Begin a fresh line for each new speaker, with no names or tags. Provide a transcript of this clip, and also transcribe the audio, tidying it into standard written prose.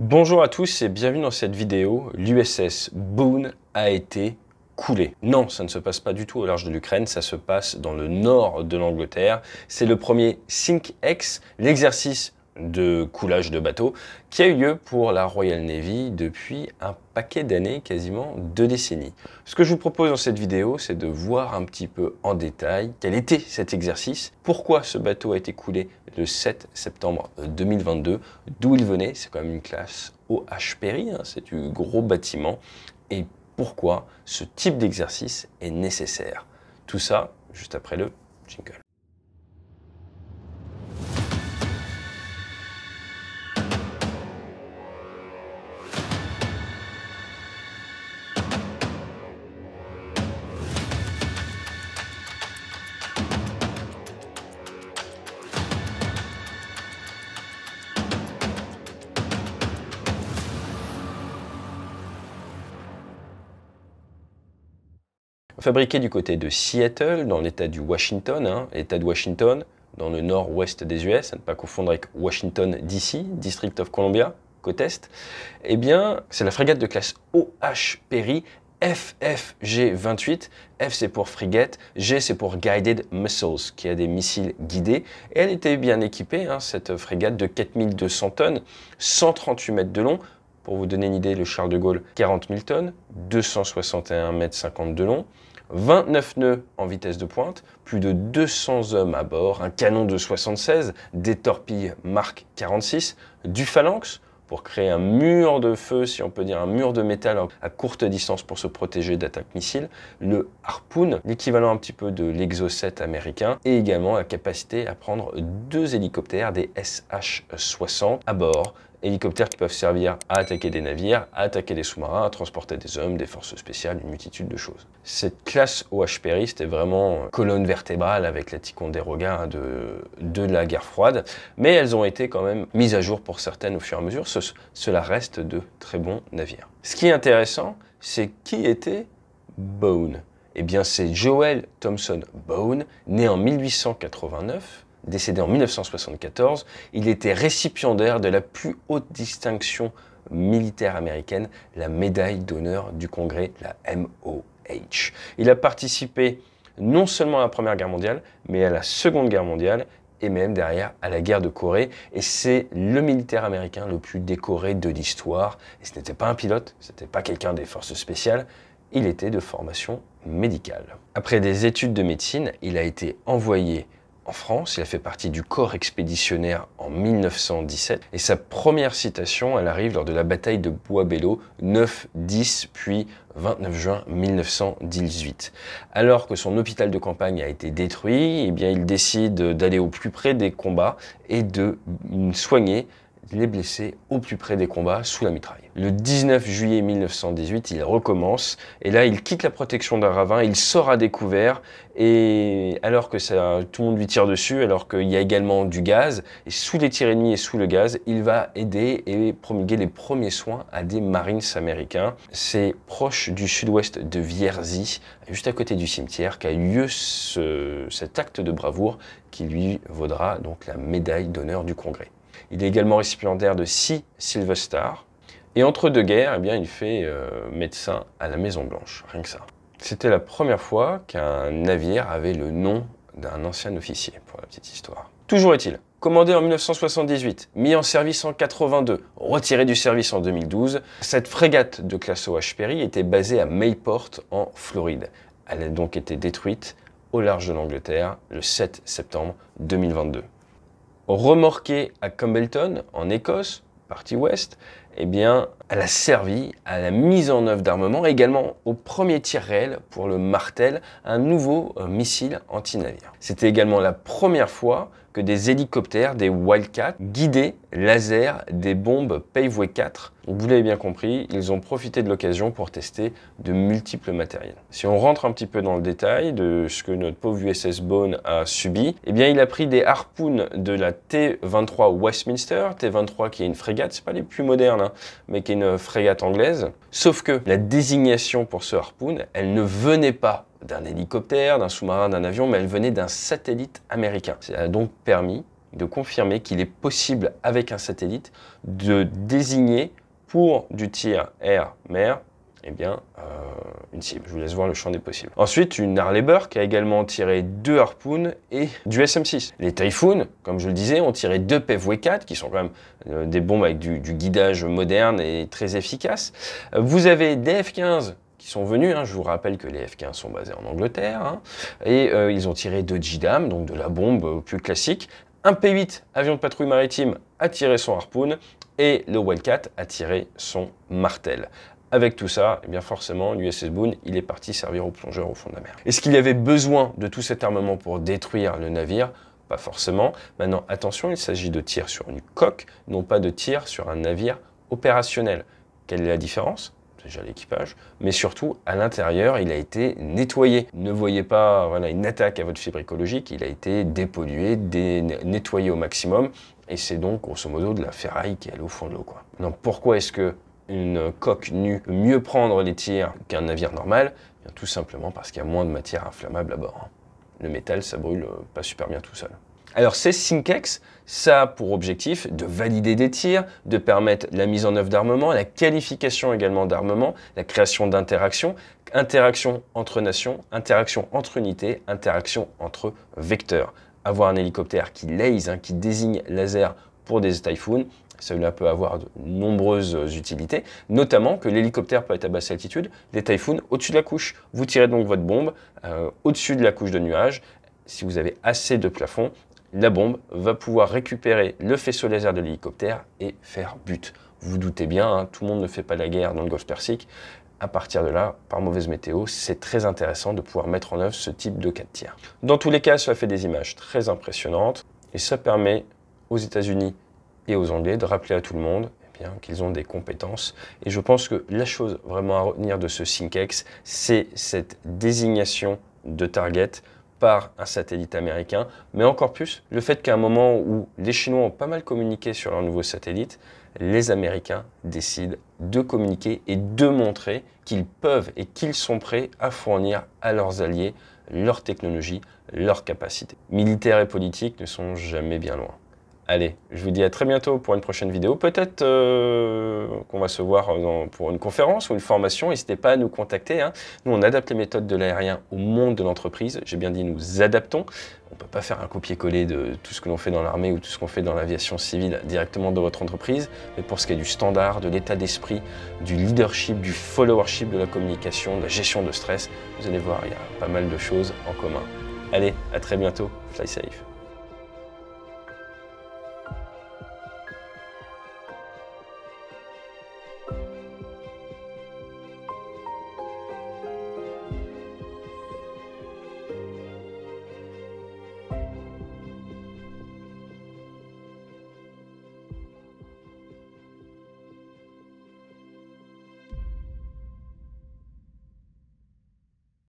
Bonjour à tous et bienvenue dans cette vidéo. L'USS Boone a été coulée. Non, ça ne se passe pas du tout au large de l'Ukraine, ça se passe dans le nord de l'Angleterre. C'est le premier SINK-X, l'exercice de coulage de bateau, qui a eu lieu pour la Royal Navy depuis un paquet d'années, quasiment 2 décennies. Ce que je vous propose dans cette vidéo, c'est de voir un petit peu en détail quel était cet exercice, pourquoi ce bateau a été coulé le 7 septembre 2022, d'où il venait, c'est quand même une classe OH Perry, c'est du gros bâtiment, et pourquoi ce type d'exercice est nécessaire. Tout ça, juste après le jingle. Fabriqué du côté de Seattle, dans l'état du Washington, l'état de Washington, dans le nord-ouest des US, à ne pas confondre avec Washington DC, District of Columbia, côte est, eh bien, c'est la frégate de classe OH Perry FFG-28. F c'est pour frégate, G c'est pour Guided Missiles, qui a des missiles guidés. Et elle était bien équipée, cette frégate de 4200 tonnes, 138 mètres de long. Pour vous donner une idée, le Charles de Gaulle, 40 000 tonnes, 261 mètres 50 de long, 29 nœuds en vitesse de pointe, plus de 200 hommes à bord, un canon de 76, des torpilles Mark 46, du phalanx pour créer un mur de feu, si on peut dire un mur de métal à courte distance pour se protéger d'attaques missiles, le Harpoon, l'équivalent un petit peu de l'Exocet américain, et également la capacité à prendre 2 hélicoptères, des SH-60 à bord, hélicoptères qui peuvent servir à attaquer des navires, à attaquer des sous-marins, à transporter des hommes, des forces spéciales, une multitude de choses. Cette classe OH Perry, c'était vraiment colonne vertébrale avec la Ticonderoga de la guerre froide, mais elles ont été quand même mises à jour pour certaines au fur et à mesure. Cela reste de très bons navires. Ce qui est intéressant, c'est qui était Boone. Eh bien, c'est Joel Thompson Boone, né en 1889, décédé en 1974, il était récipiendaire de la plus haute distinction militaire américaine, la médaille d'honneur du Congrès, la MOH. Il a participé non seulement à la Première Guerre mondiale, mais à la Seconde Guerre mondiale, et même derrière à la guerre de Corée. Et c'est le militaire américain le plus décoré de l'histoire. Et ce n'était pas un pilote, ce n'était pas quelqu'un des forces spéciales, il était de formation médicale. Après des études de médecine, il a été envoyé en France, il a fait partie du corps expéditionnaire en 1917 et sa première citation, elle arrive lors de la bataille de Bois-Bello, 9-10 puis 29 juin 1918. Alors que son hôpital de campagne a été détruit, eh bien, il décide d'aller au plus près des combats et de soigner les blessés au plus près des combats sous la mitraille. Le 19 juillet 1918, il recommence et là il quitte la protection d'un ravin, il sort à découvert et alors que tout le monde lui tire dessus, alors qu'il y a également du gaz et sous les tirs ennemis et sous le gaz, il va aider et promulguer les premiers soins à des Marines américains. C'est proche du sud-ouest de Vierzy, juste à côté du cimetière, qu'a eu lieu cet acte de bravoure qui lui vaudra donc la médaille d'honneur du Congrès. Il est également récipiendaire de 6 Silver Stars. Et entre deux guerres, eh bien, il fait médecin à la Maison Blanche, rien que ça. C'était la première fois qu'un navire avait le nom d'un ancien officier, pour la petite histoire. Toujours est-il, commandé en 1978, mis en service en 82, retiré du service en 2012, cette frégate de classe OH Perry était basée à Mayport, en Floride. Elle a donc été détruite au large de l'Angleterre le 7 septembre 2022. Remorquée à Campbellton, en Écosse, partie ouest, eh bien, elle a servi à la mise en œuvre d'armement, également au premier tir réel pour le Martel, un nouveau missile anti-navire. C'était également la première fois que des hélicoptères, des Wildcat, guidés laser des bombes Paveway 4. Donc, vous l'avez bien compris, ils ont profité de l'occasion pour tester de multiples matériels. Si on rentre un petit peu dans le détail de ce que notre pauvre USS Boone a subi, eh bien, il a pris des Harpoons de la T-23 Westminster, T-23 qui est une frégate, c'est pas les plus modernes, mais qui est une frégate anglaise. Sauf que la désignation pour ce Harpoon, elle ne venait pas d'un hélicoptère, d'un sous-marin, d'un avion, mais elle venait d'un satellite américain. Ça a donc permis de confirmer qu'il est possible, avec un satellite, de désigner pour du tir air-mer, eh bien, une cible. Je vous laisse voir le champ des possibles. Ensuite, une Harley Burke a également tiré 2 harpoons et du SM-6. Les Typhoon, comme je le disais, ont tiré 2 PFW-4, qui sont quand même des bombes avec du guidage moderne et très efficace. Vous avez des F-15 qui sont venus, je vous rappelle que les F-15 sont basés en Angleterre, et ils ont tiré 2 JDAM, donc de la bombe plus classique. Un P-8, avion de patrouille maritime, a tiré son harpoon, et le Wildcat a tiré son martel. Avec tout ça, eh bien forcément, l'USS Boone, il est parti servir aux plongeurs au fond de la mer. Est-ce qu'il y avait besoin de tout cet armement pour détruire le navire? Pas forcément. Maintenant, attention, il s'agit de tir sur une coque, non pas de tir sur un navire opérationnel. Quelle est la différence? Déjà l'équipage, mais surtout à l'intérieur, il a été nettoyé. Ne voyez pas une attaque à votre fibre écologique, il a été dépollué, nettoyé au maximum, et c'est donc grosso modo de la ferraille qui est allée au fond de l'eau. Donc pourquoi est-ce que une coque nue peut mieux prendre les tirs qu'un navire normal? Bien, tout simplement parce qu'il y a moins de matière inflammable à bord. Le métal, ça brûle pas super bien tout seul. Alors ces SyncX, ça a pour objectif de valider des tirs, de permettre la mise en œuvre d'armement, la qualification également d'armement, la création d'interactions, interaction entre nations, interaction entre unités, interaction entre vecteurs. Avoir un hélicoptère qui laser, qui désigne laser pour des Typhoon, cela peut avoir de nombreuses utilités, notamment que l'hélicoptère peut être à basse altitude, les Typhoon au-dessus de la couche. Vous tirez donc votre bombe au-dessus de la couche de nuages. Si vous avez assez de plafond, la bombe va pouvoir récupérer le faisceau laser de l'hélicoptère et faire but. Vous vous doutez bien, tout le monde ne fait pas la guerre dans le Golfe Persique. À partir de là, par mauvaise météo, c'est très intéressant de pouvoir mettre en œuvre ce type de cas de tir. Dans tous les cas, cela fait des images très impressionnantes et ça permet aux États-Unis et aux Anglais de rappeler à tout le monde qu'ils ont des compétences. Et je pense que la chose vraiment à retenir de ce SyncX, c'est cette désignation de target par un satellite américain, mais encore plus le fait qu'à un moment où les Chinois ont pas mal communiqué sur leur nouveau satellite, les Américains décident de communiquer et de montrer qu'ils peuvent et qu'ils sont prêts à fournir à leurs alliés leur technologie, leurs capacités. Militaires et politiques ne sont jamais bien loin. Allez, je vous dis à très bientôt pour une prochaine vidéo. Peut-être qu'on va se voir pour une conférence ou une formation. N'hésitez pas à nous contacter. Nous, on adapte les méthodes de l'aérien au monde de l'entreprise. J'ai bien dit nous adaptons. On ne peut pas faire un copier-coller de tout ce que l'on fait dans l'armée ou tout ce qu'on fait dans l'aviation civile directement dans votre entreprise. Mais pour ce qui est du standard, de l'état d'esprit, du leadership, du followership, de la communication, de la gestion de stress, vous allez voir, il y a pas mal de choses en commun. Allez, à très bientôt. Fly safe.